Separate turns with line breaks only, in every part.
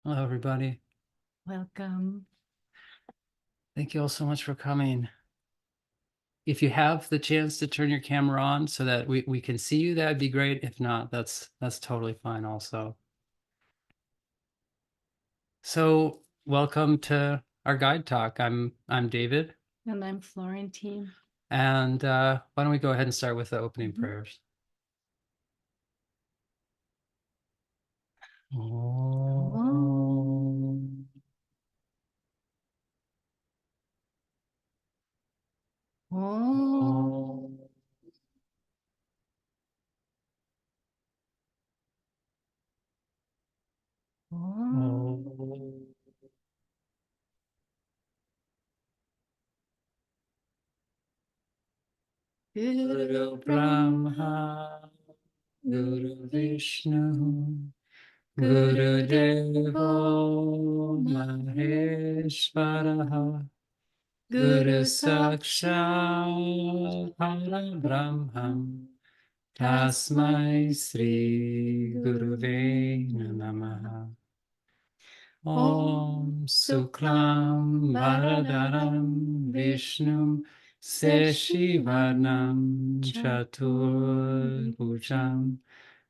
Hello, everybody.
Welcome.
Thank you all so much for coming. If you have the chance to turn your camera on so that we can see you, that'd be great. If not, that's totally fine also. So welcome to our guide talk. I'm David,
And I'm Florentine.
and why don't we go ahead and start with the opening
Mhm.
prayers. Om.
Oh,
Om.
oh,
Om. Guru Brahma, Guru Vishnu, Guru Devo Maheshwaraha, Guru Sakshat Parabrahmam, Tasmai Sri Guruve Namaha. Om Suklam Bharadaram Vishnum Seshivarnam Chatur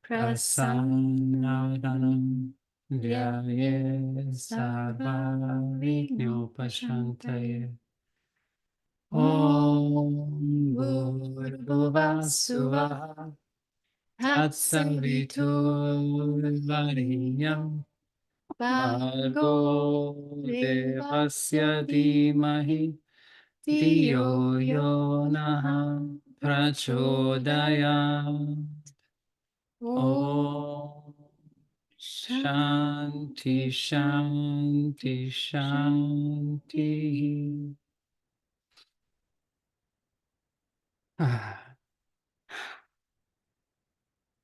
Prasannadanam Dhyaye Sarva Vignopashantaye. Om Bhurvasuvah Tatsaviturvarenyam Bhargo Devasya Dhimahi Dhiyo Yo Naha Prachodayam. Om Shanti Shanti Shanti.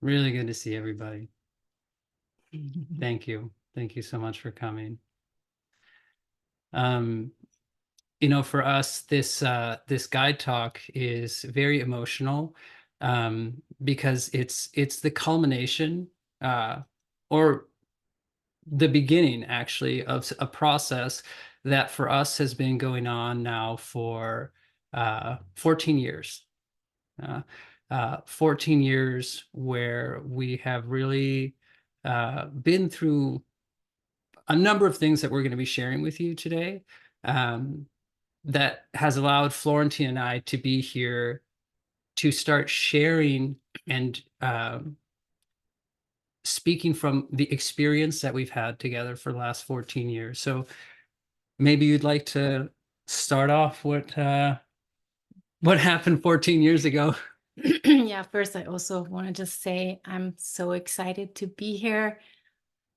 Really good to see everybody. Thank you. Thank you so much for coming. Um, for us, this guide talk is very emotional, because it's the culmination, or the beginning actually of a process that for us has been going on now for 14 years. 14 years where we have really been through a number of things that we're going to be sharing with you today, um, that has allowed Florentine and I to be here to start sharing and speaking from the experience that we've had together for the last 14 years. So maybe you'd like to start off what happened 14 years ago.
Yeah, first, I also want to just say I'm so excited to be here.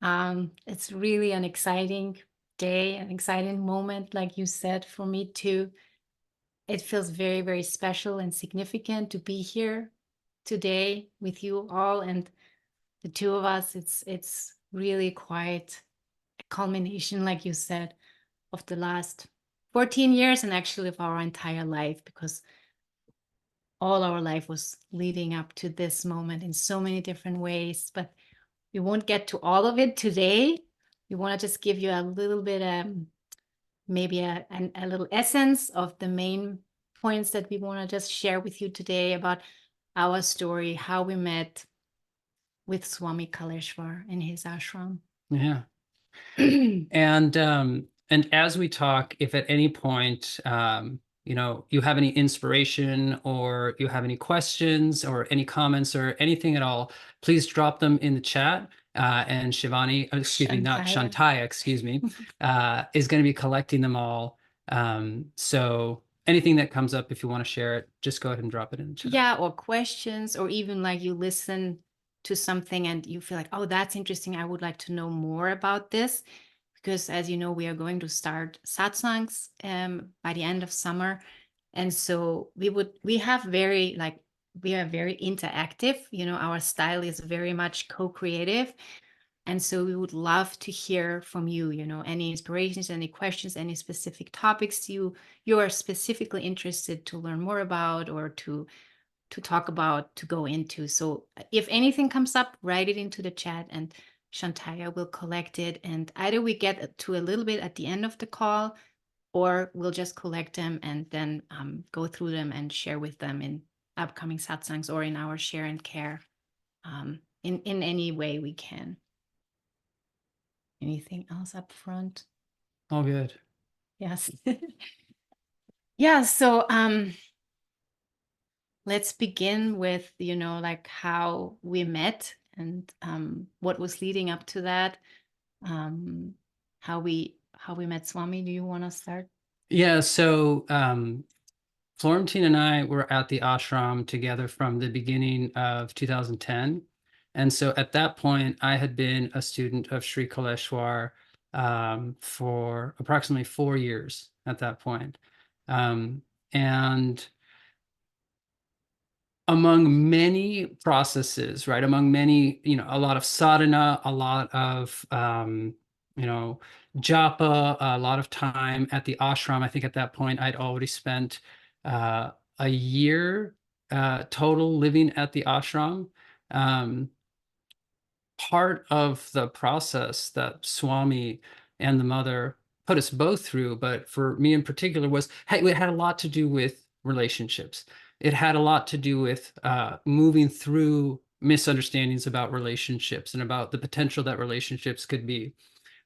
It's really an exciting day, an exciting moment, like you said, for me too. It feels very, very special and significant to be here today with you all and the two of us. It's really quite a culmination, like you said, of the last 14 years and actually of our entire life, because all our life was leading up to this moment in so many different ways. But we won't get to all of it today. We want to just give you a little bit, maybe a little essence of the main points that we want to just share with you today about our story, how we met with Swami Kaleshwar in his ashram.
Yeah. And as we talk, if at any point you have any inspiration or you have any questions or any comments or anything at all, please drop them in the chat. And Shivani, excuse me, not
Shantaya.
Shantaya, excuse me, is going to be collecting them all. So anything that comes up, if you want to share it, just go ahead and drop it in the chat.
Yeah, or questions, or even like you listen to something and you feel like, oh, that's interesting. I would like to know more about this. Because as you know, we are going to start satsangs by the end of summer. And so we are very interactive. Our style is very much co-creative. And so we would love to hear from you, any inspirations, any questions, any specific topics you are specifically interested to learn more about or to talk about, to go into. So if anything comes up, write it into the chat and Shantaya will collect it, and either we get to a little bit at the end of the call, or we'll just collect them and then go through them and share with them in upcoming satsangs or in our share and care, in any way we can. Anything else up front?
All good.
Yes. Yeah, so let's begin with, like how we met and what was leading up to that. Um, how we met Swami. Do you want to start?
Yeah, so Florentine and I were at the ashram together from the beginning of 2010. And so at that point, I had been a student of Sri Kaleshwar for approximately 4 years at that point. Um, and among many processes, right, among many, a lot of sadhana, a lot of, japa, a lot of time at the ashram. I think at that point I'd already spent uh, a year total living at the ashram. Um, Part of the process that Swami and the mother put us both through, but for me in particular, was, hey, it had a lot to do with relationships. It had a lot to do with moving through misunderstandings about relationships and about the potential that relationships could be.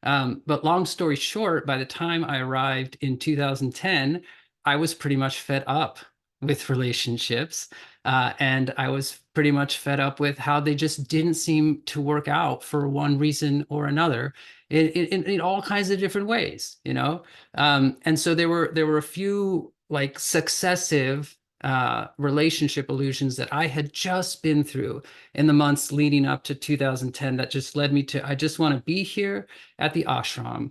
But long story short, by the time I arrived in 2010, I was pretty much fed up with relationships. And I was pretty much fed up with how they just didn't seem to work out for one reason or another in all kinds of different ways. And so there were a few like successive relationship illusions that I had just been through in the months leading up to 2010 that just led me to, I just want to be here at the ashram.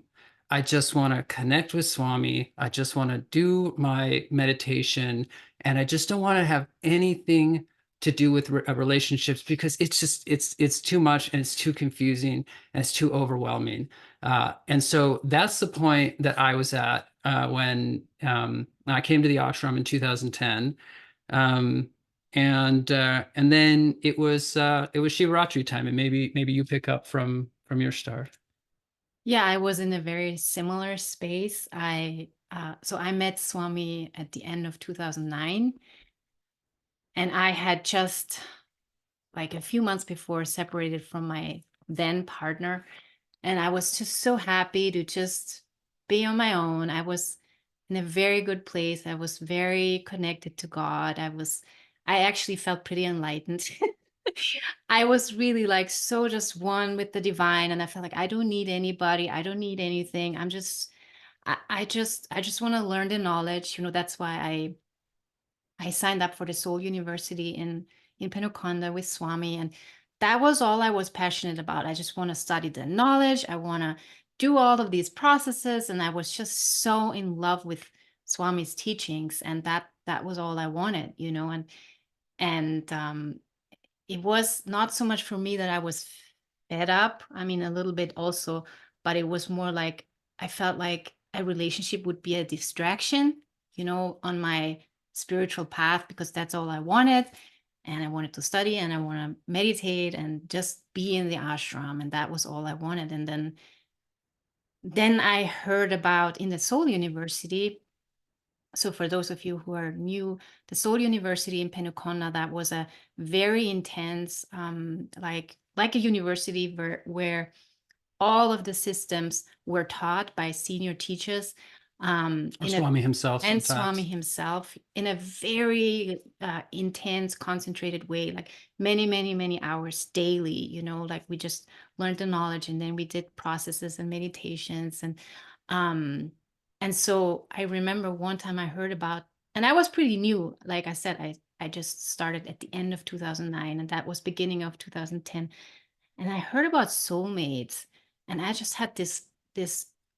I just want to connect with Swami. I just want to do my meditation. And I just don't want to have anything to do with relationships because it's too much and it's too confusing and it's too overwhelming. And so that's the point that I was at when I came to the ashram in 2010. Um, and then it was Shivaratri time, and maybe you pick up from your start.
Yeah, I was in a very similar space. I met Swami at the end of 2009, and I had just like a few months before separated from my then partner, and I was just so happy to just be on my own. I was in a very good place. I was very connected to God. I actually felt pretty enlightened. I was really like so just one with the divine, and I felt like I don't need anybody. I don't need anything. I just want to learn the knowledge. That's why I signed up for the Soul University in Penukonda with Swami, and that was all I was passionate about. I just want to study the knowledge. I want to do all of these processes, and I was just so in love with Swami's teachings, and that was all I wanted. And it was not so much for me that I was fed up. I mean, a little bit also, but it was more like I felt like a relationship would be a distraction, on my spiritual path, because that's all I wanted. And I wanted to study and I want to meditate and just be in the ashram. And that was all I wanted. And then I heard about in the Soul University. So for those of you who are new, the Soul University in Penukona, that was a very intense, like a university where all of the systems were taught by senior teachers,
Or Swami himself
and Swami
sometimes.
himself, in a very intense, concentrated way, like many, many, many hours daily. Like we just learned the knowledge, and then we did processes and meditations, um, and so I remember one time I heard about, and I was pretty new. Like I said, I just started at the end of 2009, and that was beginning of 2010, and I heard about soulmates, and I just had this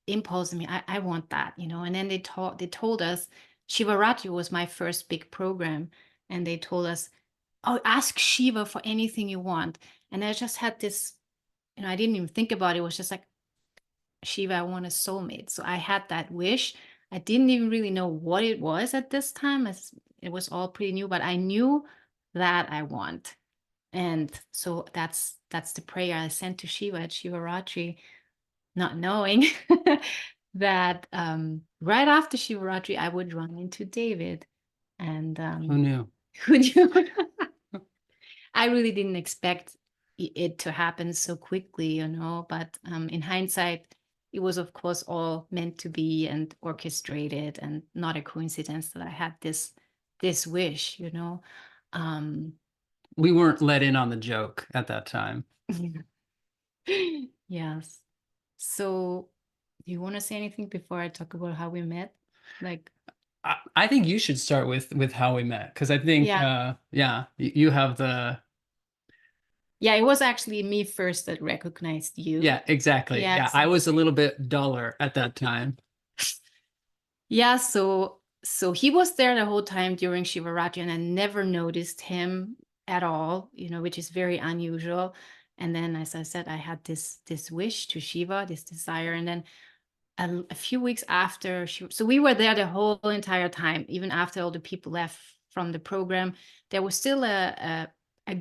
impulse in me. I want that. And then they told us Shivaratri was my first big program, and they told us, oh, ask Shiva for anything you want. And I just had this, I didn't even think about it. It was just like, Shiva, I want a soulmate. So I had that wish. I didn't even really know what it was at this time, as it was all pretty new, but I knew that I want. And so that's the prayer I sent to Shiva at Shivaratri, not knowing that right after Shivaratri I would run into David. And
Who knew?
who knew? I really didn't expect it to happen so quickly, but in hindsight, it was, of course, all meant to be and orchestrated, and not a coincidence that I had this wish. Um,
We weren't let in on the joke at that time.
yes. So, do you want to say anything before I talk about how we met? Like,
I think you should start with how we met, because I think
yeah,
yeah, you have the
yeah, it was actually me first that recognized you.
yeah, exactly.
Yeah,
Yeah, I was a little bit duller at that time.
yeah, so he was there the whole time during Shivaratri, and I never noticed him at all, which is very unusual. And then, as I said, I had this wish to Shiva, this desire, and then a few weeks after so we were there the whole entire time, even after all the people left from the program. There was still a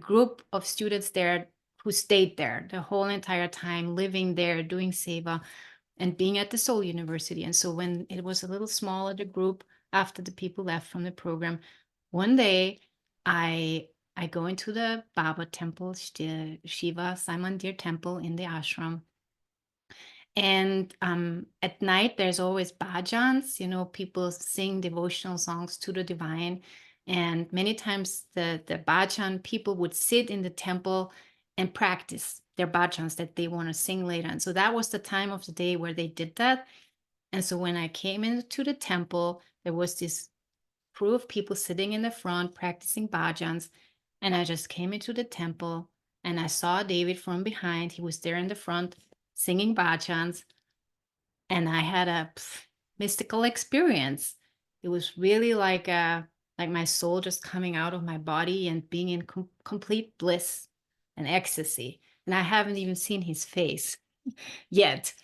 group of students there who stayed there the whole entire time, living there, doing seva and being at the Seoul University. And so when it was a little smaller, the group, after the people left from the program, one day I go into the Baba temple, the Shiva Saimandir temple in the ashram. And at night, there's always bhajans, people sing devotional songs to the divine. And many times the bhajan people would sit in the temple and practice their bhajans that they want to sing later. And so that was the time of the day where they did that. And so when I came into the temple, there was this crew of people sitting in the front practicing bhajans. And I just came into the temple and I saw David from behind. He was there in the front singing bhajans, and I had a mystical experience. It was really like my soul just coming out of my body and being in complete bliss and ecstasy. And I haven't even seen his face yet,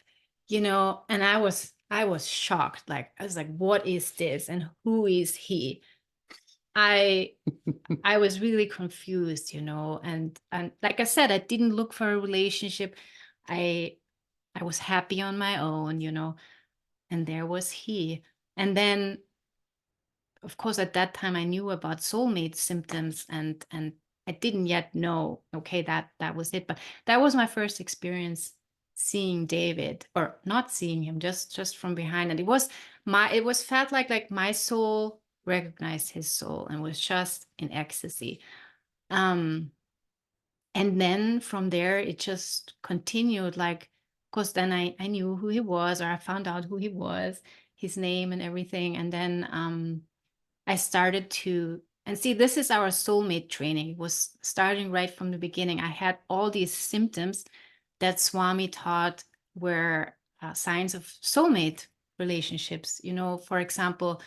and I was shocked. Like, I was like, what is this? And who is he? I I was really confused, and like I said, I didn't look for a relationship. I I was happy on my own, and there was he. And then, of course, at that time I knew about soulmate symptoms, and I didn't yet know, okay, that was it. But that was my first experience seeing David, or not seeing him, just from behind. And it was felt like my soul recognized his soul and was just in ecstasy. um and then from there it just continued, like, because then I knew who he was, or I found out who he was, his name and everything. And then I started to, and see, this is our soulmate training. It was starting right from the beginning. I had all these symptoms that Swami taught were signs of soulmate relationships. For example,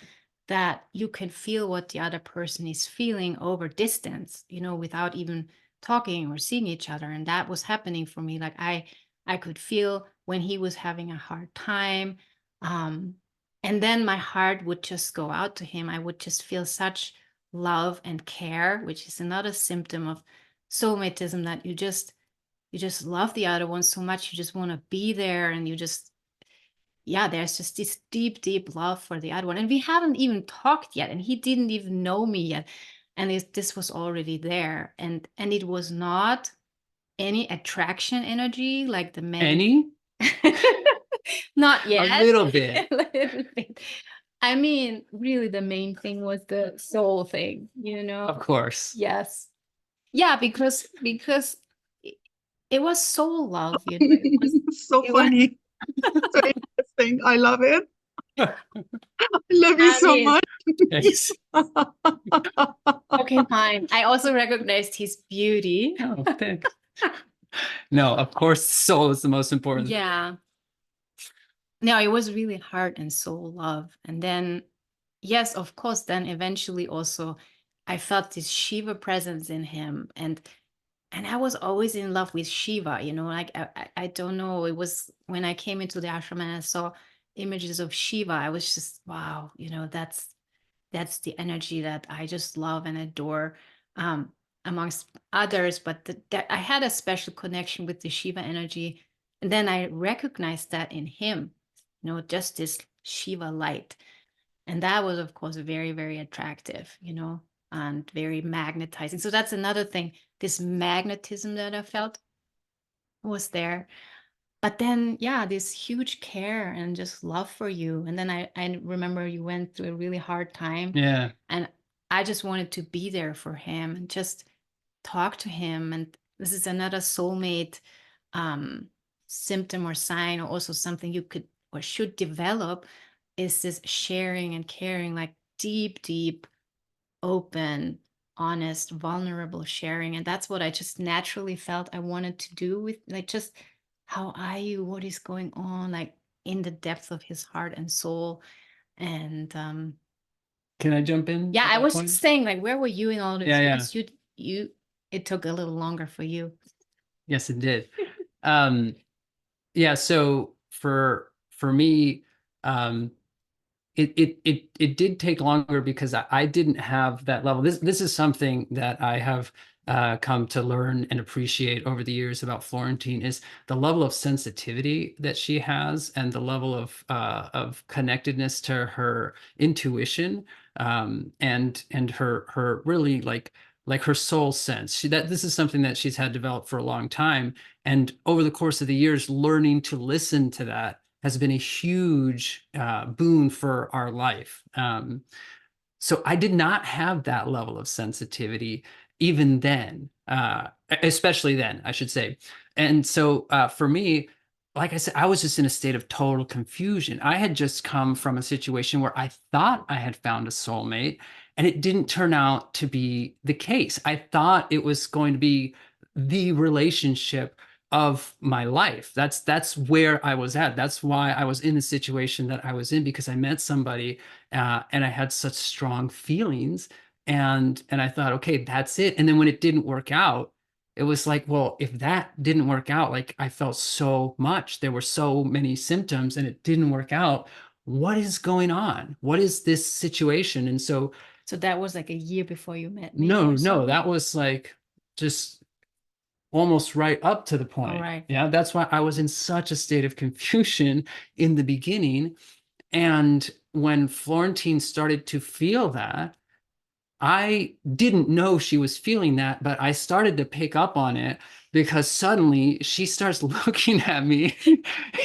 that you can feel what the other person is feeling over distance, without even talking or seeing each other. And that was happening for me. Like, I could feel when he was having a hard time. Um, and then my heart would just go out to him. I would just feel such love and care, which is another symptom of soulmatism, that you just love the other one so much. You just want to be there, and yeah, there's just this deep, deep love for the other one. And we haven't even talked yet, and he didn't even know me yet. And this was already there. And it was not any attraction energy like the men.
Any?
Not
A
yet.
little bit,
A little bit. I mean, really, the main thing was the soul thing,
of course.
Yes. Yeah, because it was soul love, It was,
So
it was,
funny. So interesting. I love it. I love you
I
so
mean,
much.
Thanks.
okay, fine. I also recognized his beauty.
Oh, thanks. No, of course, soul is the most important.
Yeah. No, it was really heart and soul love. And then, yes, of course, then eventually also I felt this Shiva presence in him. And I was always in love with Shiva, like I don't know. It was when I came into the ashram and I saw images of Shiva, I was just, wow, that's the energy that I just love and adore. Um, amongst others, but that I had a special connection with the Shiva energy. And then I recognized that in him, just this Shiva light. And that was, of course, very, very attractive, and very magnetizing. So that's another thing. This magnetism that I felt was there. But then, yeah, this huge care and just love for you. And then I remember you went through a really hard time.
Yeah.
And I just wanted to be there for him and just talk to him. And this is another soulmate symptom or sign, or also something you could or should develop, is this sharing and caring, like deep, deep, open, honest, vulnerable sharing. And that's what I just naturally felt I wanted to do with, like, just how are you? What is going on? Like in the depth of his heart and soul. And
Can I jump in
yeah,
at
I
that
was
point?
just saying, like, where were you in all this?
Yeah, yeah.
Because you, it took a little longer for you.
Yes, it did. Yeah, so for me, it did take longer because I didn't have that level. This is something that I have come to learn and appreciate over the years about Florentine, is the level of sensitivity that she has and the level of connectedness to her intuition, and her really like her soul sense. This is something that she's had developed for a long time, and over the course of the years, learning to listen to that has been a huge boon for our life. So I did not have that level of sensitivity even then, especially then, I should say. And so for me, like I said, I was just in a state of total confusion. I had just come from a situation where I thought I had found a soulmate, and it didn't turn out to be the case. I thought it was going to be the relationship of my life. That's where I was at. That's why I was in the situation that I was in, because I met somebody and I had such strong feelings, and I thought, okay, that's it. And then when it didn't work out, it was like, well, if that didn't work out, like I felt so much, there were so many symptoms, and it didn't work out. What is going on? What is this situation? And so,
that was like a year before you met me
no,
or something?
that was like just almost right up to the
All
point.
right.
Yeah, that's why I was in such a state of confusion in the beginning. And when Florentine started to feel that, I didn't know she was feeling that, but I started to pick up on it, because suddenly she starts looking at me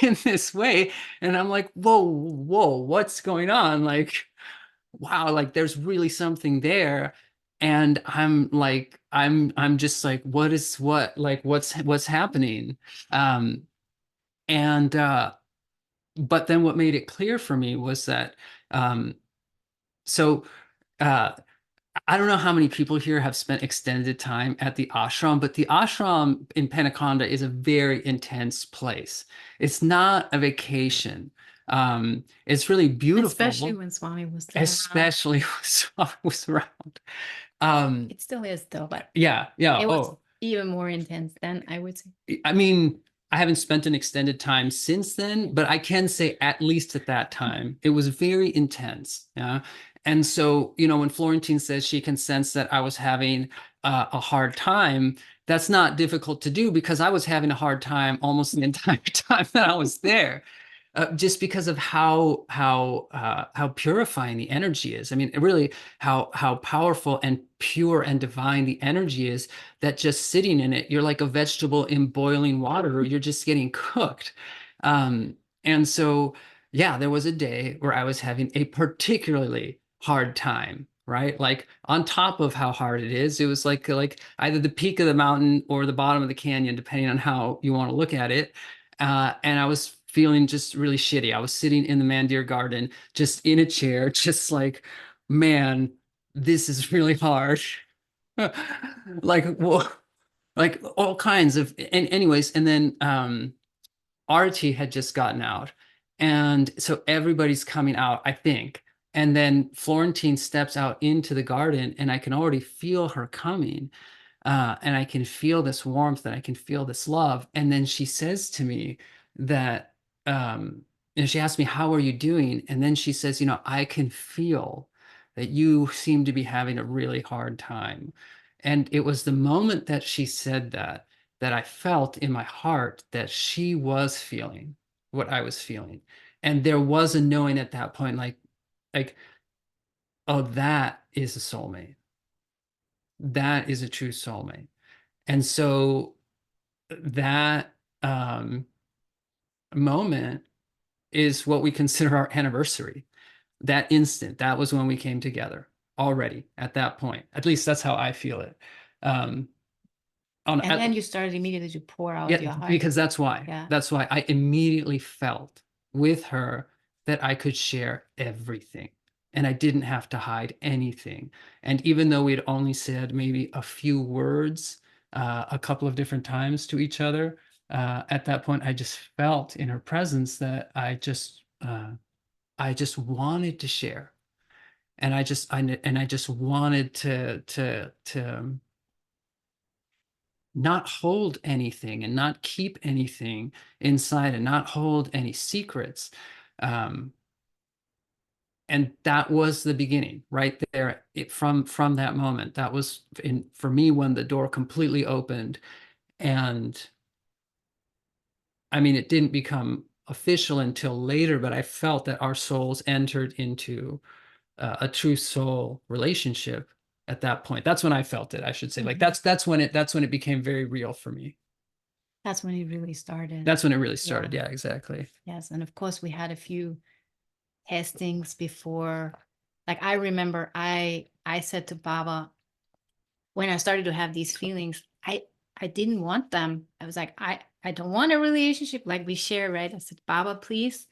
in this way. And I'm like, whoa, whoa, what's going on? Like, wow, like there's really something there. And I'm just like, what's happening? Um, and but then what made it clear for me was that so uh I don't know how many people here have spent extended time at the ashram, but the ashram in Panaconda is a very intense place. It's not a vacation. It's really
Especially
beautiful,
when Swami was there.
especially when Swami was around. Um,
It still is though, but
yeah, yeah.
it was
Oh,
even more intense then, I would say.
I mean, I haven't spent an extended time since then, but I can say at least at that time, it was very intense. Yeah. And so, when Florentine says she can sense that I was having a hard time, that's not difficult to do, because I was having a hard time almost the entire time that I was there. Just because of how purifying the energy is. I mean, really, how powerful and pure and divine the energy is, that just sitting in it, you're like a vegetable in boiling water, or you're just getting cooked. And so, yeah, there was a day where I was having a particularly hard time, right? Like on top of how hard it is, it was like either the peak of the mountain or the bottom of the canyon, depending on how you want to look at it. And I was feeling just really shitty. I was sitting in the Mandir garden, just in a chair, just like, man, this is really hard. Like, well, like all kinds of, and anyways, and then Archie had just gotten out. And so everybody's coming out, I think. And then Florentine steps out into the garden, and I can already feel her coming. And I can feel this warmth, and I can feel this love. And then she says to me that, she asks me, how are you doing? And then she says, I can feel that you seem to be having a really hard time. And it was the moment that she said that, that I felt in my heart that she was feeling what I was feeling. And there was a knowing at that point, like, oh, that is a soulmate. That is a true soulmate. And so that moment is what we consider our anniversary. That instant, that was when we came together already at that point. At least that's how I feel it. Um,
And then you started immediately to pour out your heart.
Because that's why.
Yeah.
That's why I immediately felt with her that I could share everything and I didn't have to hide anything. And even though we'd only said maybe a few words a couple of different times to each other, at that point, I just felt in her presence that I just wanted to share, and I just wanted to not hold anything and not keep anything inside and not hold any secrets. And that was the beginning right there. From that moment, that was for me when the door completely opened. And I mean, it didn't become official until later, but I felt that our souls entered into a true soul relationship at that point. That's when I felt it, I should say. Like that's when it became very real for me.
That's when it really started.
That's when it really started. Yeah, exactly.
Yes. And of course we had a few testings before. Like I remember I said to Baba, when I started to have these feelings, I didn't want them. I was like, I don't want a relationship like we share, right? I said, Baba, please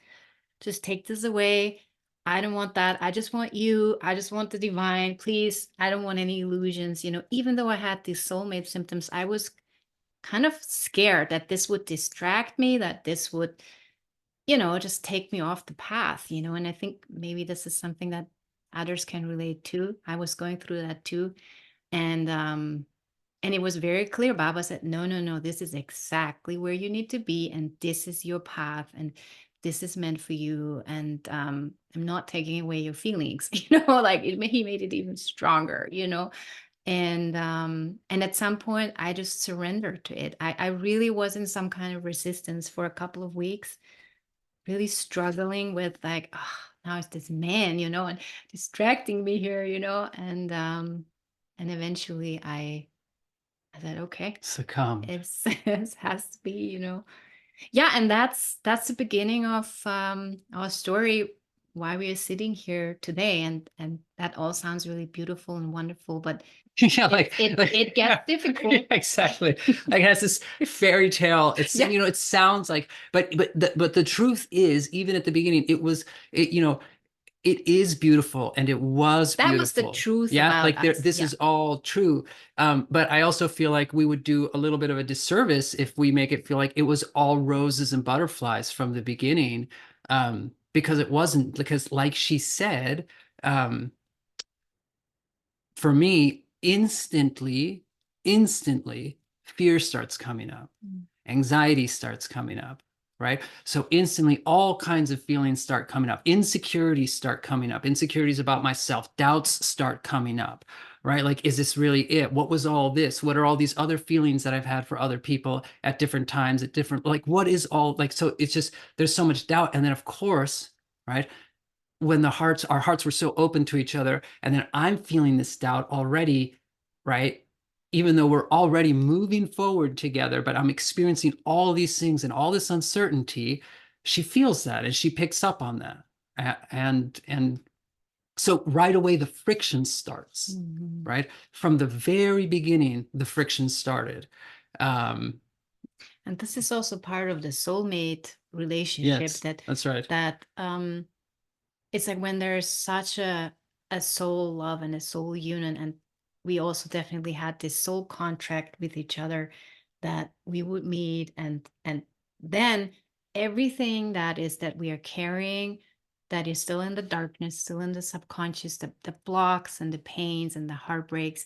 just take this away. I don't want that. I just want you. I just want the divine. Please, I don't want any illusions. You know, even though I had these soulmate symptoms, I was kind of scared that this would distract me, that this would, you know, just take me off the path, you know. And I think maybe this is something that others can relate to. I was going through that too. And it was very clear. Baba said, no, no, no, this is exactly where you need to be. And this is your path. And this is meant for you. And I'm not taking away your feelings, you know, like he made it even stronger, you know. And at some point I just surrendered to it. I really was in some kind of resistance for a couple of weeks, really struggling with like, oh, now it's this man, you know, and distracting me here, you know. And eventually I said, okay,
Succumb.
it has to be, you know. Yeah. And that's the beginning of our story, why we are sitting here today. And that all sounds really beautiful and wonderful, but
Yeah,
it gets difficult.
Yeah, exactly. Like it has this fairy tale. It's
Yeah.
you know, it sounds like, but the truth is, even at the beginning, you know, it is beautiful and it was
That was the
beautiful.
truth
Yeah,
about
like
us.
this is all true. But I also feel like we would do a little bit of a disservice if we make it feel like it was all roses and butterflies from the beginning. Because it wasn't, because like she said, for me, instantly, fear starts coming up, anxiety starts coming up, right? So instantly, all kinds of feelings start coming up, insecurities start coming up, insecurities about myself, doubts start coming up, right? Like, is this really it? What was all this? What are all these other feelings that I've had for other people at different times, at different, like, what is all, like, so it's just, there's so much doubt. And then, of course, right, when our hearts were so open to each other, and then I'm feeling this doubt already, right? Even though we're already moving forward together, but I'm experiencing all these things and all this uncertainty, she feels that and she picks up on that. And so right away the friction starts, right? From the very beginning, the friction started.
And this is also part of the soulmate relationship.
Yes, that's right.
That it's like when there's such a soul love and a soul union, and we also definitely had this soul contract with each other that we would meet, and then everything that we are carrying, that is still in the darkness, still in the subconscious, the blocks and the pains and the heartbreaks,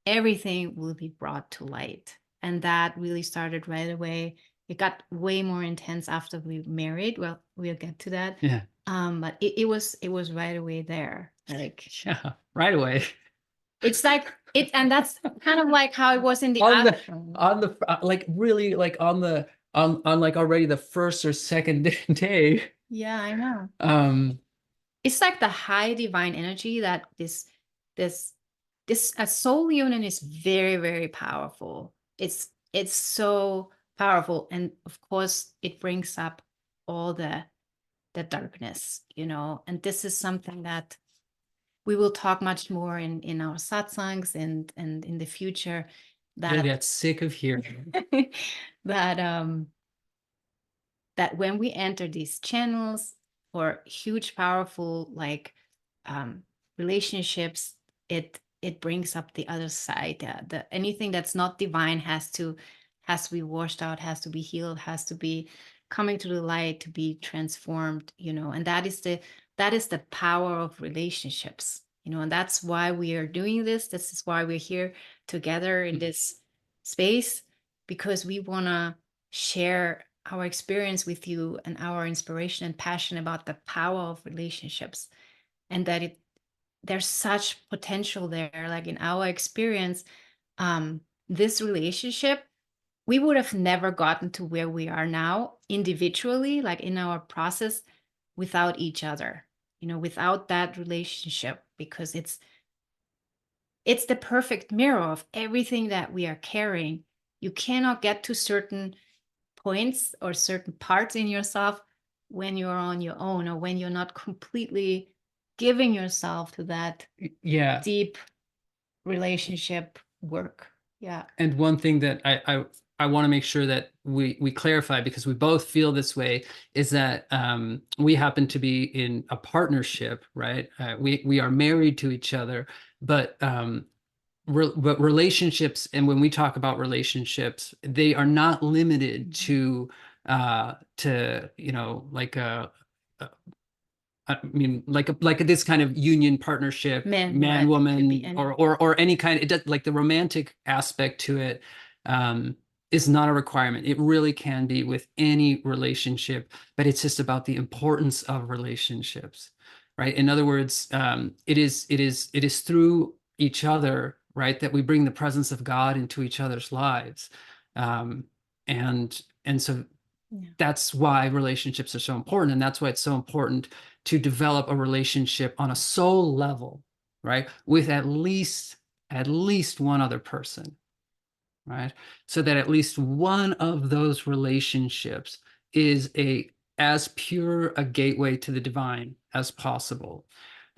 everything will be brought to light. And that really started right away. It got way more intense after we married. Well, we'll get to that.
Yeah.
But it was right away there. Like,
yeah, right away.
It's like And that's kind of like how it was in the
on
ashram.
the like really like on like already the first or second day.
Yeah, I know.
It's
like the high divine energy that this a soul union is very, very powerful. It's so powerful, and of course it brings up all the darkness, and this is something that we will talk much more in our satsangs and in the future,
you'll
that
get sick of hearing.
that that when we enter these channels or huge powerful like relationships, it brings up the other side. Anything that's not divine has to be washed out, has to be healed, has to be coming to the light to be transformed, and that is the power of relationships, and that's why we are doing this is why we're here together in this space, because we want to share our experience with you and our inspiration and passion about the power of relationships, and that there's such potential there. Like in our experience, this relationship, we would have never gotten to where we are now individually, like in our process, without each other, without that relationship, because it's the perfect mirror of everything that we are carrying. You cannot get to certain points or certain parts in yourself when you're on your own, or when you're not completely giving yourself to that deep relationship work. Yeah.
And one thing that I want to make sure that we clarify, because we both feel this way, is that we happen to be in a partnership, right? We are married to each other, but relationships, and when we talk about relationships, they are not limited to like I mean, like this kind of union partnership, man woman, or any kind. It does, like the romantic aspect to it is not a requirement. It really can be with any relationship, but it's just about the importance of relationships, right? In other words, it is through each other, right, that we bring the presence of God into each other's lives, and so that's why relationships are so important, and that's why it's so important to develop a relationship on a soul level, right, with at least one other person, right, so that at least one of those relationships is as pure a gateway to the divine as possible.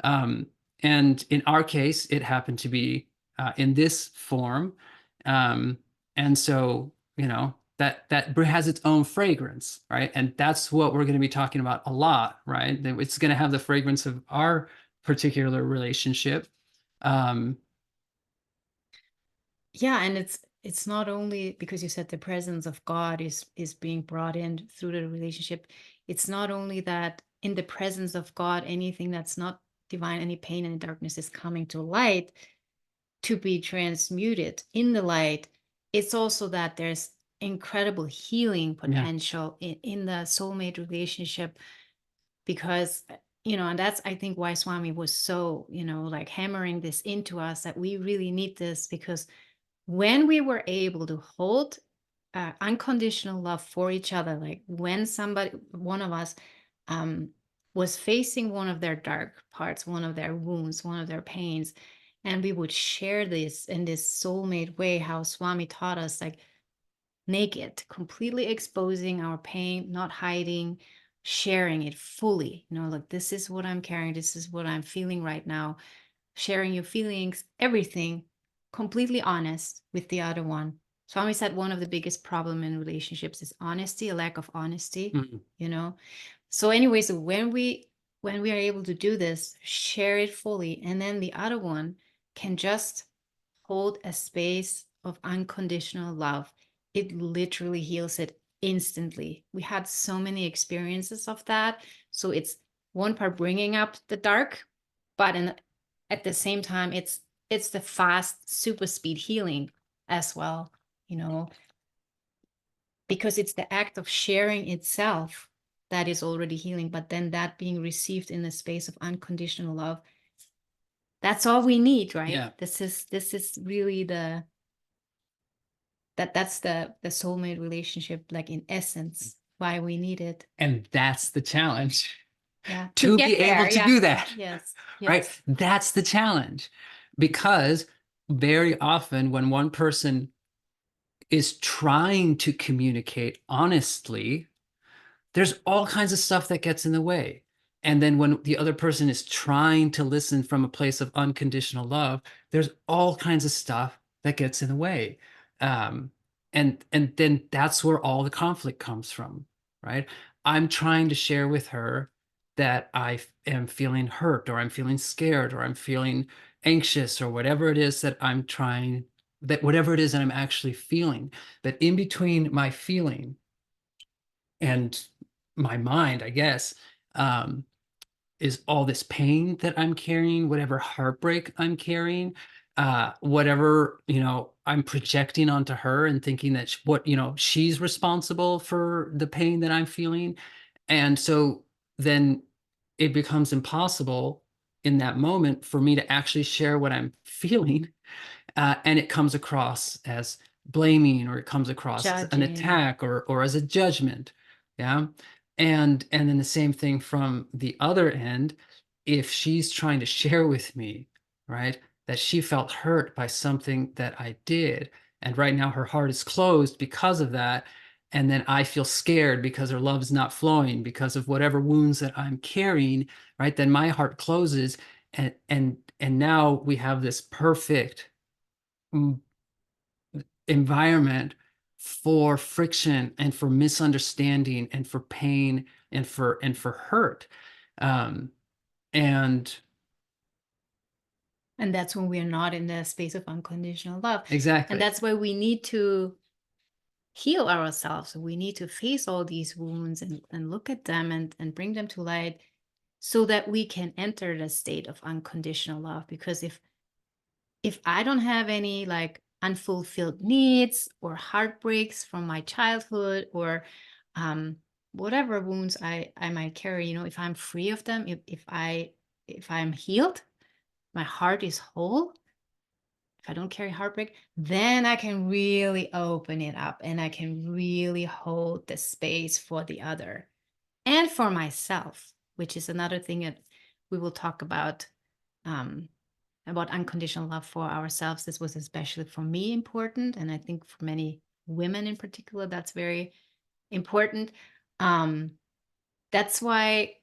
And in our case, it happened to be in this form, and so that has its own fragrance, right? And that's what we're going to be talking about a lot, right? It's going to have the fragrance of our particular relationship.
Yeah, and it's not only because you said the presence of God is being brought in through the relationship. It's not only that in the presence of God, anything that's not divine, any pain and darkness is coming to light to be transmuted in the light. It's also that there's incredible healing potential in the soulmate relationship, because and that's, I think, why Swami was so like hammering this into us, that we really need this, because when we were able to hold unconditional love for each other, like when one of us was facing one of their dark parts, one of their wounds, one of their pains, and we would share this in this soulmate way, how Swami taught us, like naked, completely exposing our pain, not hiding, sharing it fully, like, this is what I'm carrying, this is what I'm feeling right now, sharing your feelings, everything, completely honest with the other one. Swami said one of the biggest problem in relationships is honesty, a lack of honesty. So anyways, when we are able to do this, share it fully, and then the other one can just hold a space of unconditional love, it literally heals it instantly. We had so many experiences of that. So it's one part bringing up the dark, but at the same time, it's the fast super speed healing as well, because it's the act of sharing itself that is already healing, but then that being received in the space of unconditional love, that's all we need, right?
Yeah.
This is really that's the soulmate relationship, like in essence, why we need it.
And that's the challenge.
Yeah.
To
get
be able
there.
to
Yeah.
do that.
Yes.
Right?
Yes.
That's the challenge. Because very often when one person is trying to communicate honestly, there's all kinds of stuff that gets in the way. And then when the other person is trying to listen from a place of unconditional love, there's all kinds of stuff that gets in the way. Um, and then that's where all the conflict comes from, right? I'm trying to share with her that I am feeling hurt, or I'm feeling scared, or I'm feeling anxious, or whatever it is that I'm trying, that whatever it is that I'm actually feeling, that in between my feeling and my mind, I guess, um, is all this pain that I'm carrying, whatever heartbreak I'm carrying, whatever, I'm projecting onto her and thinking that she's responsible for the pain that I'm feeling. And so then it becomes impossible in that moment for me to actually share what I'm feeling, and it comes across as blaming, or it comes across as an
Judging.
attack, or as a judgment. Yeah. And then the same thing from the other end. If she's trying to share with me, right, that she felt hurt by something that I did, and right now her heart is closed because of that, and then I feel scared because her love is not flowing because of whatever wounds that I'm carrying, right, then my heart closes, and now we have this perfect environment for friction and for misunderstanding and for pain and for hurt. um and
And that's when we're not in the space of unconditional love.
exactly.
And that's why we need to heal ourselves. We need to face all these wounds and look at them and bring them to light, so that we can enter the state of unconditional love. Because if I don't have any like unfulfilled needs or heartbreaks from my childhood, or um, whatever wounds I might carry, if I'm free of them, if I'm healed, my heart is whole, if I don't carry heartbreak, then I can really open it up and I can really hold the space for the other and for myself, which is another thing that we will talk um, about unconditional love for ourselves. This was especially for me important, and I think for many women in particular, that's very important. That's why,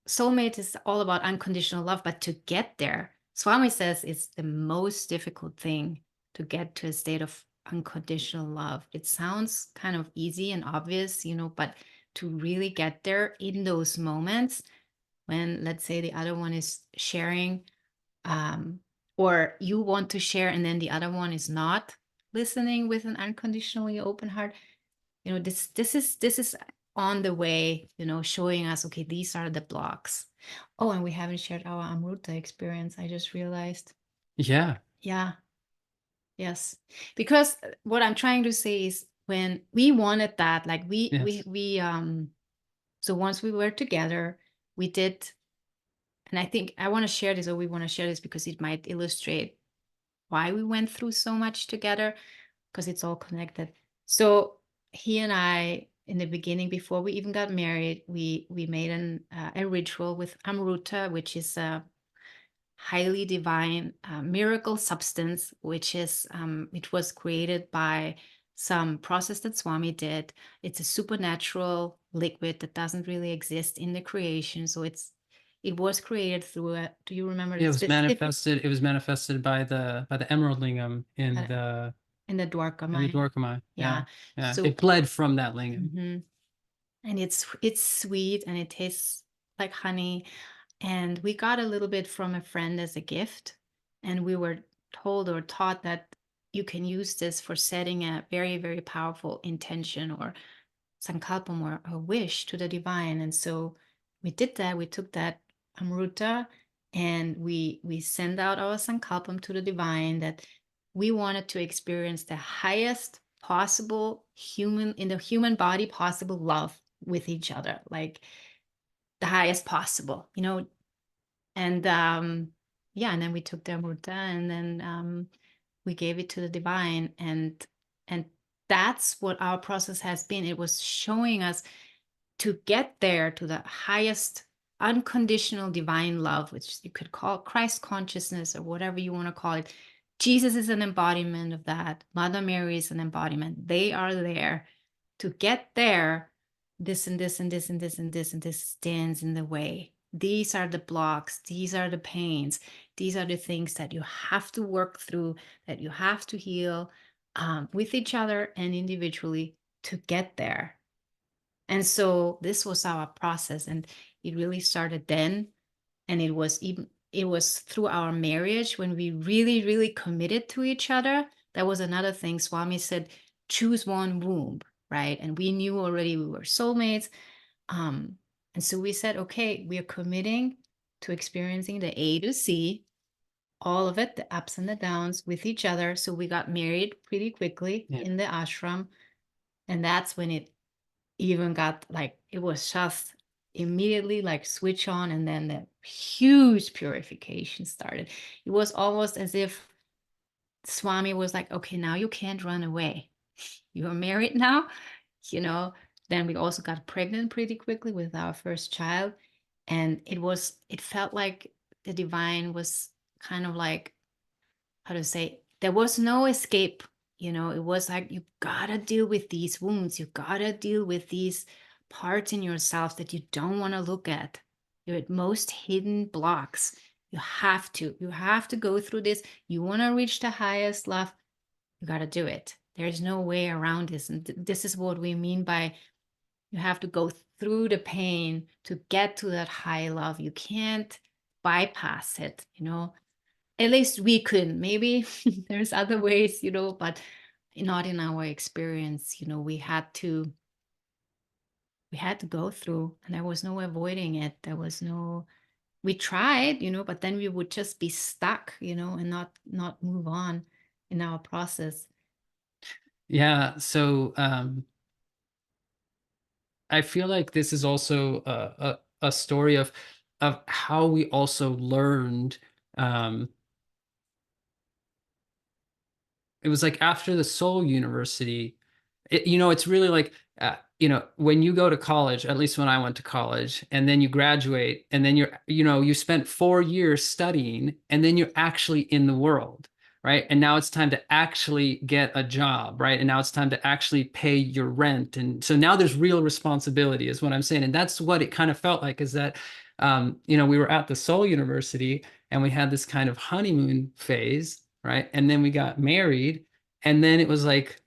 soulmate is all about unconditional love, but to get there, Swami says it's the most difficult thing to get to a state of unconditional love. It sounds kind of easy and obvious, but to really get there in those moments when, let's say, the other one is sharing, um, or you want to share and then the other one is not listening with an unconditionally open heart, this is on the way, showing us, okay, these are the blocks. Oh, and we haven't shared our Amruta experience, I just realized.
Yeah.
Yeah. Yes. Because what I'm trying to say is, when we wanted that, like
Yes.
so once we were together, we did, and I think I want to share this, or we want to share this, because it might illustrate why we went through so much together, because it's all connected. So he and I, in the beginning, before we even got married, we made a ritual with Amruta, which is a highly divine miracle substance, which was created by some process that Swami did. It's a supernatural liquid that doesn't really exist in the creation. So it was created through a, do you remember
It
the
was
specific?
manifested. It was manifested by the emerald lingam
uh, in the Dwarka
in the
mine.
Dwarkamai.
Yeah.
Yeah. Yeah.
So
It bled from that lingam.
mhm. And it's sweet and it tastes like honey. And we got a little bit from a friend as a gift. And we were told or taught that you can use this for setting a very, very powerful intention or sankalpam, or a wish to the divine. And so we did that. We took that amruta and we send out our sankalpam to the divine, that we wanted to experience the highest possible human, in the human body possible, love with each other, like the highest possible, and yeah, and then we took the amrita, and then we gave it to the divine, and that's what our process has been. It was showing us to get there to the highest unconditional divine love, which you could call Christ consciousness or whatever you want to call it. Jesus is an embodiment of that. Mother Mary is an embodiment. They are there. To get there, this and this and this and this and this and this stands in the way. These are the blocks. These are the pains. These are the things that you have to work through, that you have to heal with each other and individually to get there. And so this was our process, and it really started then. And it was through our marriage when we really, really committed to each other. That was another thing. Swami said, choose one womb, right? And we knew already we were soulmates. And so we said, okay, we are committing to experiencing the A to C, all of it, the ups and the downs with each other. So we got married pretty quickly in the ashram. And that's when it even got like, it was just immediately like switch on, and then the huge purification started. It was almost as if Swami was like, okay, now you can't run away. You are married now, you know. Then we also got pregnant pretty quickly with our first child. And it felt like the divine was kind of like, how to say, there was no escape. It was like, you gotta deal with these wounds. You gotta deal with these parts in yourself that you don't want to look at, your most hidden blocks. You have to go through this. You want to reach the highest love, you got to do it. There's no way around this. And this is what we mean by, you have to go through the pain to get to that high love. You can't bypass it. At least we couldn't. Maybe there's other ways, but not in our experience. We had to go through, and there was no avoiding it. We tried, but then we would just be stuck, and not move on in our process.
Yeah. So I feel like this is also a story of how we also learned. It was like after the Soul University, it's really like, when you go to college, at least when I went to college, and then you graduate, and then you spent 4 years studying, and then you're actually in the world, right? And now it's time to actually get a job, right? And now it's time to actually pay your rent. And so now there's real responsibility, is what I'm saying. And that's what it kind of felt like, is that, we were at the Soul University, and we had this kind of honeymoon phase, right? And then we got married, and then it was like,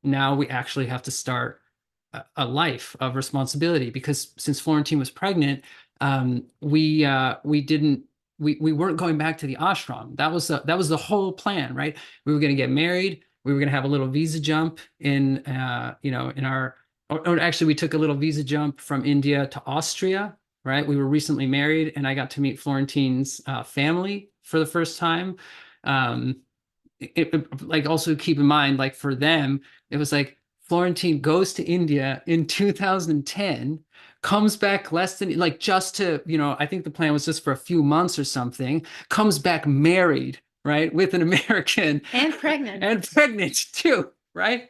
now we actually have to start a life of responsibility, because since Florentine was pregnant, we weren't going back to the ashram. That was the whole plan, right? We were going to get married. We were going to have a little visa jump in or actually we took a little visa jump from India to Austria, right? We were recently married, and I got to meet Florentine's family for the first time. Like, also keep in mind, like, for them, it was like Florentine goes to India in 2010, comes back less than, like, just to, I think the plan was just for a few months or something, comes back married, right, with an American,
And pregnant
too, right?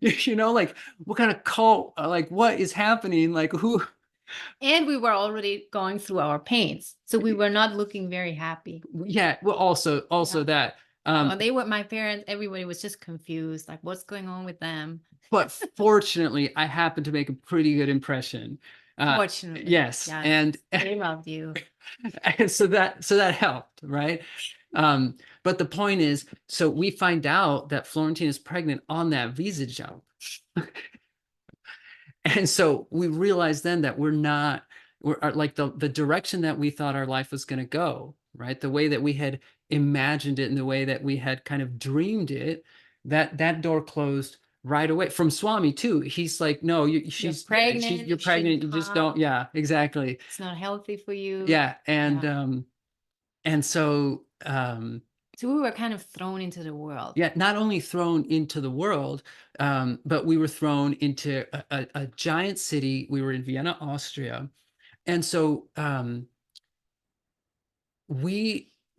Like, what kind of cult, like, what is happening? Like, who?
And we were already going through our pains, so we were not looking very happy.
Yeah, well, also
Yeah.
that.
They were, my parents, everybody was just confused, like, what's going on with them?
But fortunately, I happened to make a pretty good impression.
Fortunately,
yes, and
they loved you.
and so that helped, right? But the point is, so we find out that Florentine is pregnant on that visa jump. And so we realized then that we're like the direction that we thought our life was going to go, right? The way that we had imagined it and the way that we had kind of dreamed it, that door closed right away. From Swami too. He's like, no, you're pregnant. You're pregnant. You just don't. Yeah, exactly.
It's not healthy for you.
Yeah. And so,
so we were kind of thrown into the world.
Yeah, not only thrown into the world, but we were thrown into a giant city. We were in Vienna, Austria. And so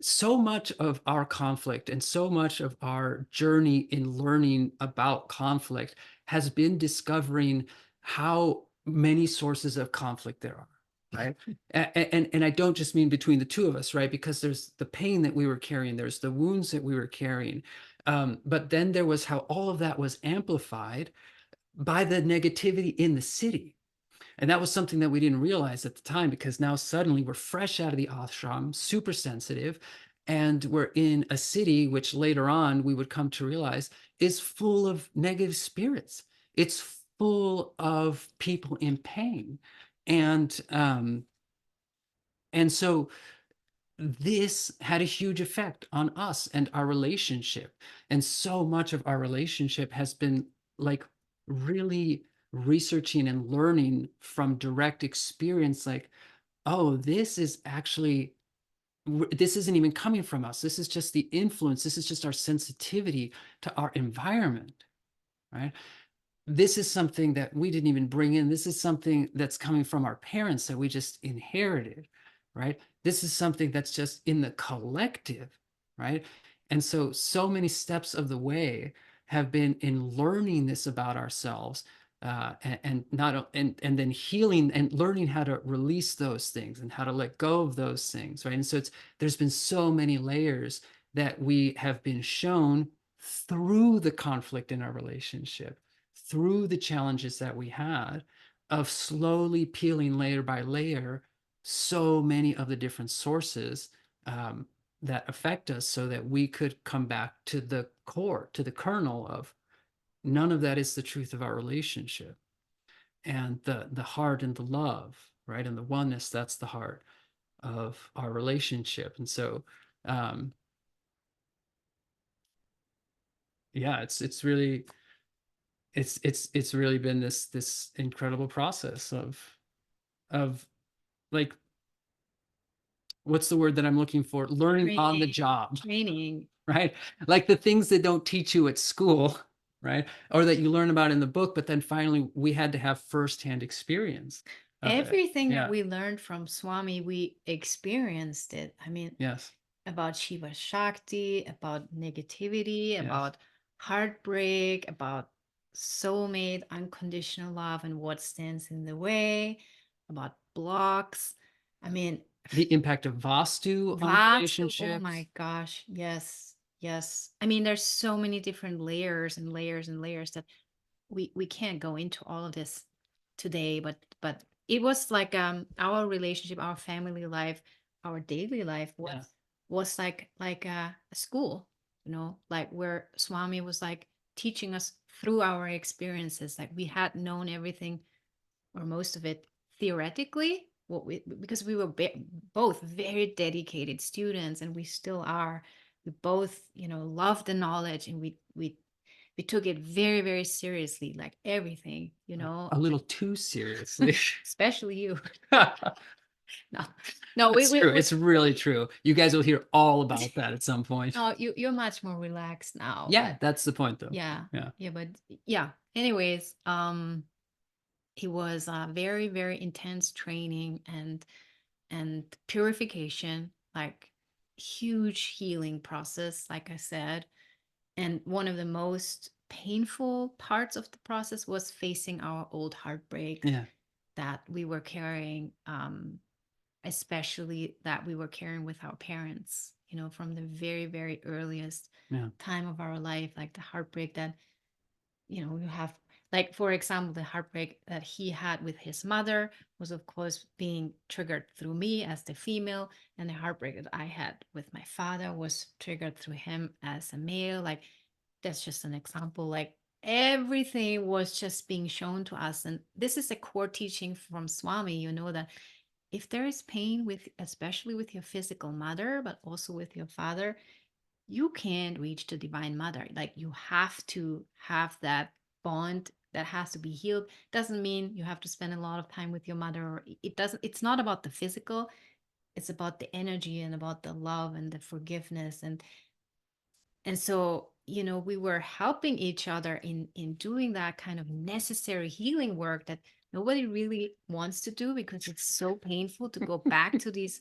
so much of our conflict and so much of our journey in learning about conflict has been discovering how many sources of conflict there are, right? And I don't just mean between the two of us, right? Because there's the pain that we were carrying, there's the wounds that we were carrying, but then there was how all of that was amplified by the negativity in the city. And that was something that we didn't realize at the time, because now suddenly we're fresh out of the ashram, super sensitive, and we're in a city which later on we would come to realize is full of negative spirits. It's full of people in pain. And so this had a huge effect on us and our relationship. And so much of our relationship has been like really researching and learning from direct experience, like, oh, this is actually, this isn't even coming from us. This is just the influence. This is just our sensitivity to our environment, right? This is something that we didn't even bring in. This is something that's coming from our parents that we just inherited, right? This is something that's just in the collective, right? And so many steps of the way have been in learning this about ourselves, and not and then healing and learning how to release those things and how to let go of those things, right? And so there's been so many layers that we have been shown through the conflict in our relationship, through the challenges that we had, of slowly peeling layer by layer so many of the different sources, that affect us, so that we could come back to the core, to the kernel of none of that is the truth of our relationship. And the heart and the love, right? And the oneness, that's the heart of our relationship. And so, yeah, it's really, it's really been this incredible process of like, what's the word that I'm looking for? Learning on the job,
Training.
right? Like the things that don't teach you at school, right? Or that you learn about in the book, but then finally we had to have firsthand experience of it.
Everything that
Yeah.
we learned from Swami, we experienced it. I mean,
Yes.
about Shiva Shakti, about negativity,
Yes.
about heartbreak, about soulmate, unconditional love, and what stands in the way, about blocks. I mean,
The impact of Vastu on
Vastu, oh
relationships.
my gosh, yes, yes. I mean, there's so many different layers and layers and layers that we can't go into all of this today, but it was like our relationship, our family life, our daily life
Yeah.
was like a school, you know, like where Swami was like teaching us through our experiences. Like we had known everything or most of it theoretically, what we, because we were both very dedicated students, and we still are. We both, you know, love the knowledge, and we took it very, very seriously, like everything, you know.
A little too seriously.
Especially you.
That's
No, no,
true. It's really true. You guys will hear all about that at some point.
no, you're much more relaxed now.
Yeah,
But
that's the point though.
yeah,
Yeah.
yeah, but yeah. Anyways, it was a very, very intense training and purification, like huge healing process, like I said. And one of the most painful parts of the process was facing our old heartbreaks
Yeah.
that we were carrying, especially that we were carrying with our parents, you know, from the very, very earliest
Yeah.
time of our life, like the heartbreak that, you know, you have, like, for example, the heartbreak that he had with his mother was, of course, being triggered through me as the female. And the heartbreak that I had with my father was triggered through him as a male. Like, that's just an example. Like, everything was just being shown to us. And this is a core teaching from Swami, you know, that if there is pain with, especially with your physical mother, but also with your father, you can't reach the divine mother. Like, you have to have that bond that has to be healed. Doesn't mean you have to spend a lot of time with your mother, or it doesn't, it's not about the physical, it's about the energy and about the love and the forgiveness. And so, you know, we were helping each other in doing that kind of necessary healing work that nobody really wants to do, because it's so painful to go back to these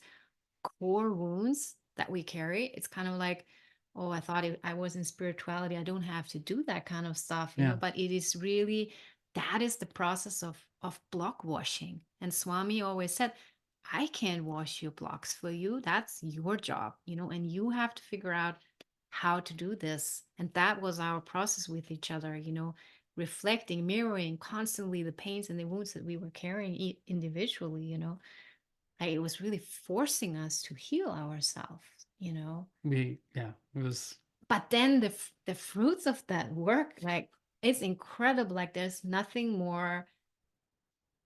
core wounds that we carry. It's kind of like, oh, I thought I was in spirituality, I don't have to do that kind of stuff, you know.
Yeah.
But it is really, that is the process of block washing. And Swami always said, I can't wash your blocks for you. That's your job, you know, and you have to figure out how to do this. And that was our process with each other, you know, reflecting, mirroring constantly the pains and the wounds that we were carrying individually, you know. It was really forcing us to heal ourselves, you know.
It was.
But then the fruits of that work, like, it's incredible. Like, there's nothing more,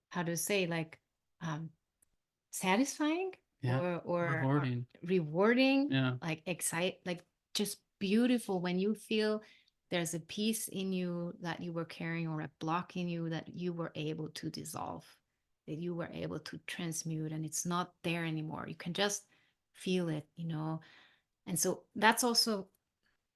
how to say, like, satisfying
Yeah.
or
Rewarding.
rewarding,
Yeah.
like like just beautiful when you feel there's a piece in you that you were carrying, or a block in you that you were able to dissolve, that you were able to transmute, and it's not there anymore. You can just feel it, you know. And so that's also,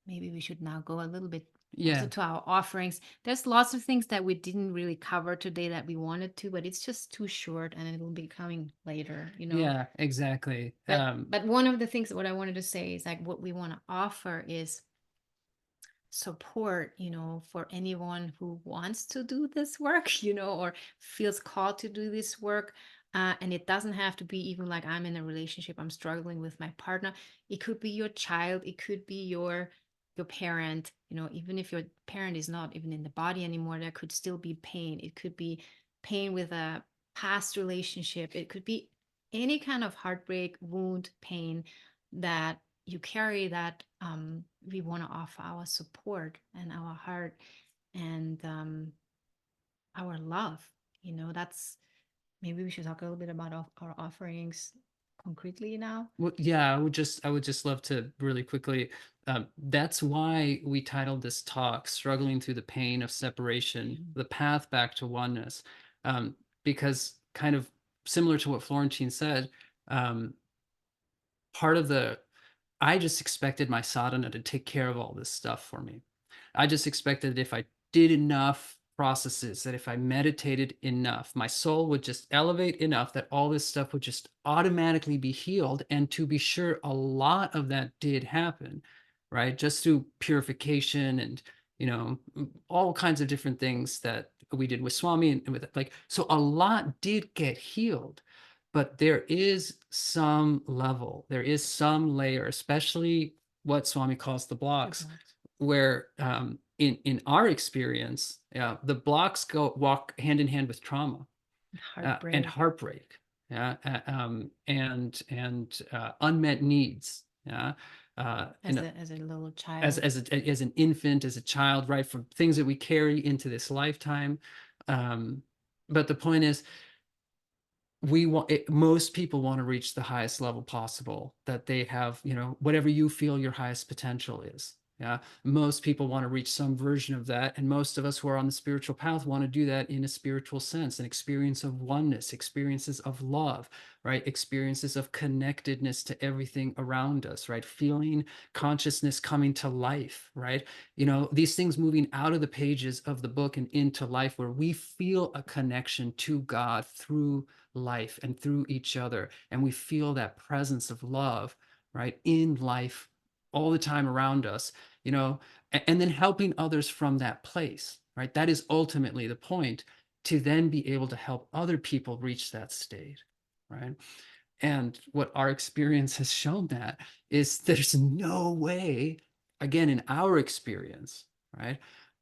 maybe we should now go a little bit also
Yeah.
to our offerings. There's lots of things that we didn't really cover today that we wanted to, but it's just too short, and it'll be coming later, you know.
Yeah, exactly.
But one of the things that what I wanted to say is, like, what we want to offer is support, you know, for anyone who wants to do this work, you know, or feels called to do this work. And it doesn't have to be even like, I'm in a relationship, I'm struggling with my partner. It could be your child, it could be your parent, you know. Even if your parent is not even in the body anymore, there could still be pain. It could be pain with a past relationship. It could be any kind of heartbreak, wound, pain that you carry, that we want to offer our support and our heart and our love, you know. That's, maybe we should talk a little bit about our offerings concretely now.
Well, yeah, I would just love to really quickly. That's why we titled this talk "Struggling Through the Pain of Separation: The Path Back to Oneness," because, kind of similar to what Florentine said, part of the I just expected my sadhana to take care of all this stuff for me. I just expected that if I did enough processes, that if I meditated enough, my soul would just elevate enough that all this stuff would just automatically be healed. And to be sure, a lot of that did happen, right? Just through purification and, all kinds of different things that we did with Swami and with, like, so a lot did get healed. But there is some level, there is some layer, especially what Swami calls the blocks, where in our experience, the blocks walk hand in hand with trauma and heartbreak, and unmet needs,
as a little child,
as an infant, as a child, right, from things that we carry into this lifetime. But the point is, most people want to reach the highest level possible that they have, whatever you feel your highest potential is. Yeah, most people want to reach some version of that, and most of us who are on the spiritual path want to do that in a spiritual sense, an experience of oneness, experiences of love, right, experiences of connectedness to everything around us, right, feeling consciousness coming to life, right, these things moving out of the pages of the book and into life, where we feel a connection to God through life and through each other, and we feel that presence of love, right, in life all the time around us, and then helping others from that place, right? That is ultimately the point, to then be able to help other people reach that state, right? And what our experience has shown that is there's no way, again, in our experience, right,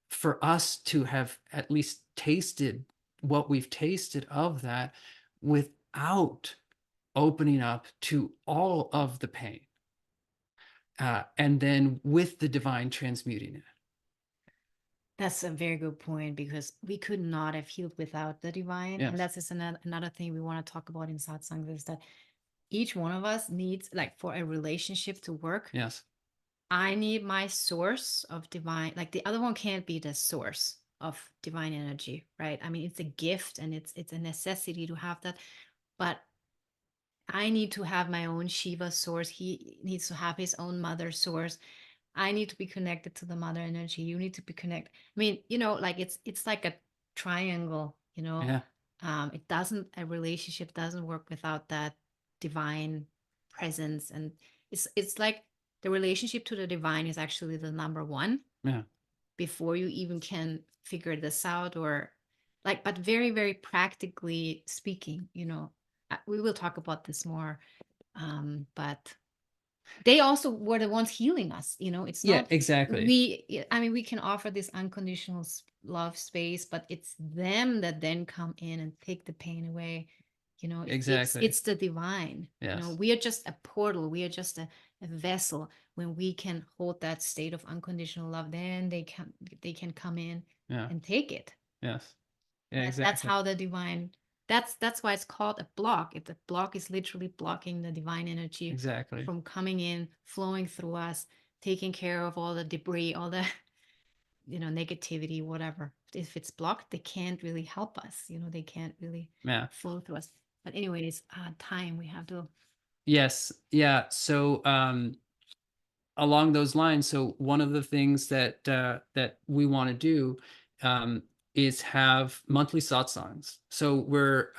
for us to have at least tasted what we've tasted of that without opening up to all of the pain, and then with the divine transmuting it.
That's a very good point, because we could not have healed without the divine.
Yes.
And that's just another thing we want to talk about in satsang, is that each one of us needs, like, for a relationship to work.
Yes.
I need my source of divine, like, the other one can't be the source of divine energy, right? I mean, it's a gift and it's a necessity to have that. But I need to have my own Shiva source. He needs to have his own mother source. I need to be connected to the mother energy. You need to be connected. I mean, like, it's like a triangle,
Yeah.
A relationship doesn't work without that divine presence. And it's like the relationship to the divine is actually the number one
Yeah.
before you even can figure this out, or like, but very, very practically speaking, we will talk about this more. But they also were the ones healing us. It's
Yeah,
not
exactly.
I mean, we can offer this unconditional love space, but it's them that then come in and take the pain away.
Exactly.
It's the divine.
Yes.
We are just a portal, we are just a vessel. When we can hold that state of unconditional love, then they can come in
Yeah.
and take it.
Yes. Yeah,
That's
exactly.
how the divine, that's why it's called a block. If the block is literally blocking the divine energy
Exactly.
from coming in, flowing through us, taking care of all the debris, all the negativity, whatever. If it's blocked, they can't really help us. They can't really
Yeah.
flow through us. But anyways, time, we have to.
Yes. Yeah. So along those lines, so one of the things that we want to do is have monthly satsangs. So we're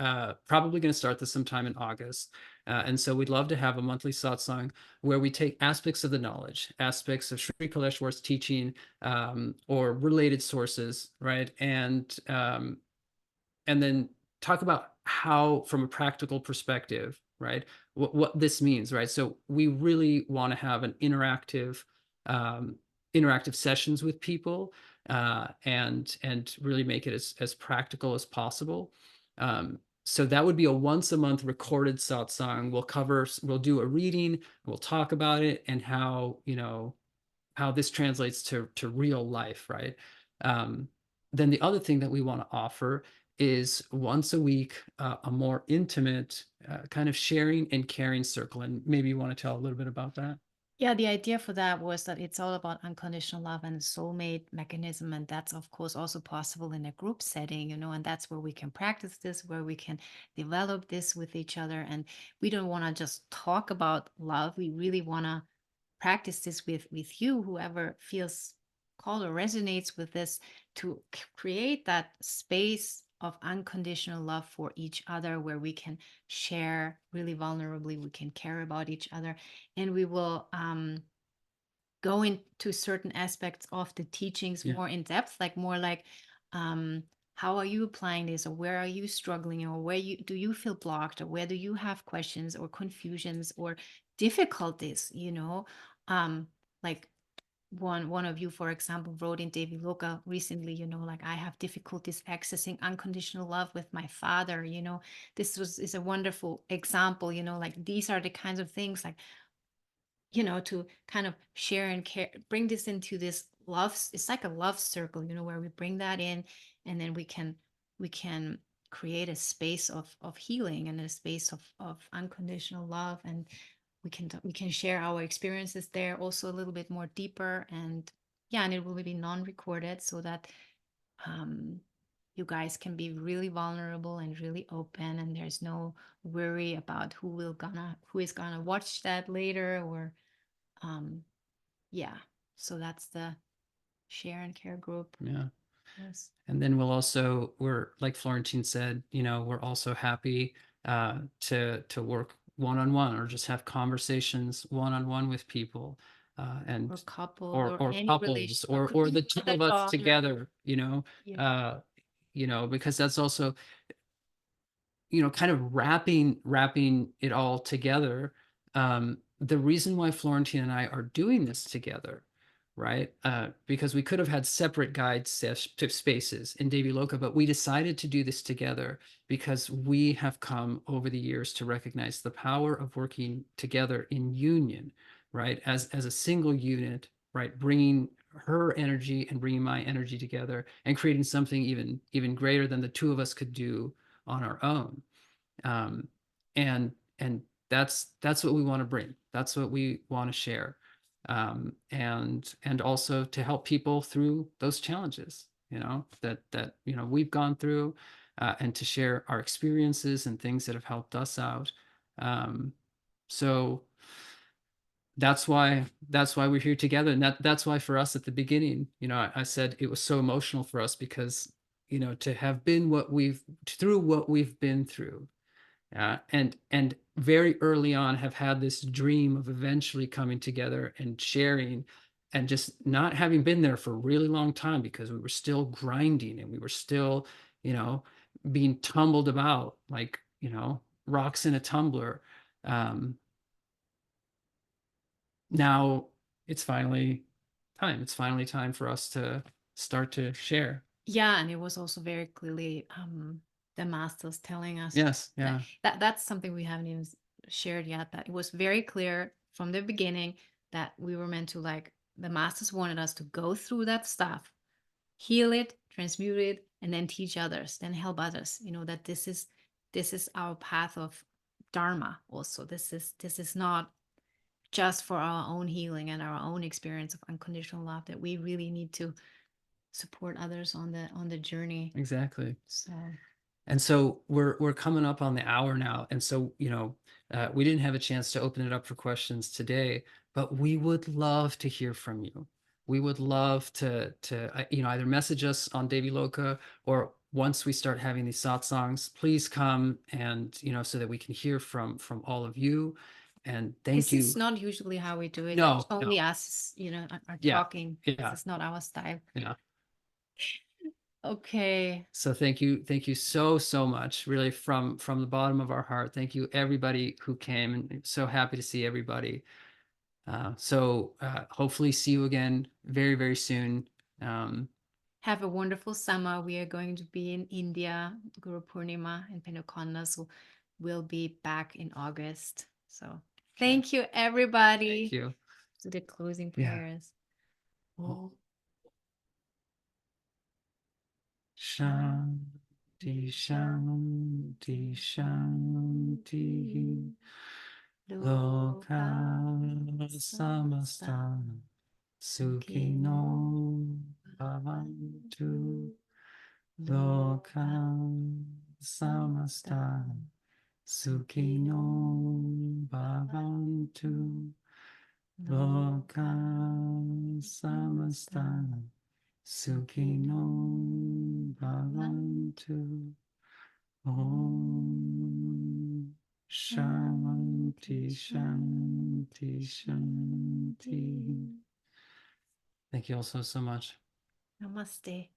probably going to start this sometime in August. And so we'd love to have a monthly satsang where we take aspects of the knowledge, aspects of Sri Kaleshwar's teaching, or related sources, right? And then talk about how, from a practical perspective, right, what this means, right? So we really want to have an um, interactive sessions with people, and really make it as practical as possible. So that would be a once a month recorded satsang. We'll do a reading, we'll talk about it, and how this translates to real life, right? Um, then the other thing that we want to offer is once a week, a more intimate kind of sharing and caring circle. And maybe you want to tell a little bit about that.
Yeah, the idea for that was that it's all about unconditional love and soulmate mechanism. And that's, of course, also possible in a group setting, and that's where we can practice this, where we can develop this with each other. And we don't want to just talk about love. We really want to practice this with you, whoever feels called or resonates with this, to create that space of unconditional love for each other, where we can share really vulnerably, we can care about each other, and we will go into certain aspects of the teachings
Yeah.
more in depth, like more like, how are you applying this, or where are you struggling, or where do you feel blocked, or where do you have questions or confusions or difficulties, like one of you, for example, wrote in Devi Loka recently, like, I have difficulties accessing unconditional love with my father. This is a wonderful example. Like, these are the kinds of things, like, to kind of share and care, bring this into this love. It's like a love circle, where we bring that in, and then we can create a space of healing and a space of unconditional love. And we can share our experiences there also a little bit more deeper. And yeah, and it will be non-recorded, so that um you guys can be really vulnerable and really open, and there's no worry about who is gonna watch that later, or um yeah. So that's the share and care group.
Yeah.
Yes.
And then we're, like Florentine said, we're also happy to work one-on-one, or just have conversations one-on-one with people,
Or
and
couple,
or
or
or
any relation,
couples,
or
or
could
or
be
the two
with a
of us
daughter.
together,
Yeah.
uh, because that's also, kind of wrapping it all together. The reason why Florentine and I are doing this together, right? Because we could have had separate spaces in Devi Loka, but we decided to do this together because we have come over the years to recognize the power of working together in union, right? As a single unit, right? Bringing her energy and bringing my energy together, and creating something even greater than the two of us could do on our own. um, and that's what we want to bring. That's what we want to share, and also to help people through those challenges, that we've gone through, and to share our experiences and things that have helped us out. So that's why we're here together, and that's why for us at the beginning, I said it was so emotional for us, because to have been what we've been through, And very early on have had this dream of eventually coming together and sharing, and just not having been there for a really long time because we were still grinding and we were still, you know, being tumbled about like, rocks in a tumbler. Now it's finally time. It's finally time for us to start to share.
Yeah, and it was also very clearly the masters telling us
Yes, yeah,
that's something we haven't even shared yet, that it was very clear from the beginning that we were meant to, like, the masters wanted us to go through that stuff, heal it, transmute it, and then teach others, then help others, that this is our path of dharma. Also, this is not just for our own healing and our own experience of unconditional love, that we really need to support others on the journey.
exactly.
So
And so we're coming up on the hour now, and so we didn't have a chance to open it up for questions today, but we would love to hear from you. We would love to either message us on Devi Loka, or once we start having these satsangs, please come and so that we can hear from all of you. And thank
this
you.
is not usually how we do it.
No,
It's only us, are
Yeah,
talking.
yeah.
This is not our style.
Yeah.
Okay.
So thank you so much, really, from the bottom of our heart. Thank you, everybody who came, and so happy to see everybody. So hopefully see you again very, very soon.
Have a wonderful summer. We are going to be in India, Guru Purnima and Penukonda, so we'll be back in August. So thank you, everybody.
Thank you.
To the closing
Yeah.
prayers.
Oh. Shanti, Shanti, Shanti. Loka samasta sukhino bhavantu. Loka samasta sukhino bhavantu. Loka samasta sukhino bhavantu. Om Shanti, Shanti, Shanti. Thank you all so much.
Namaste.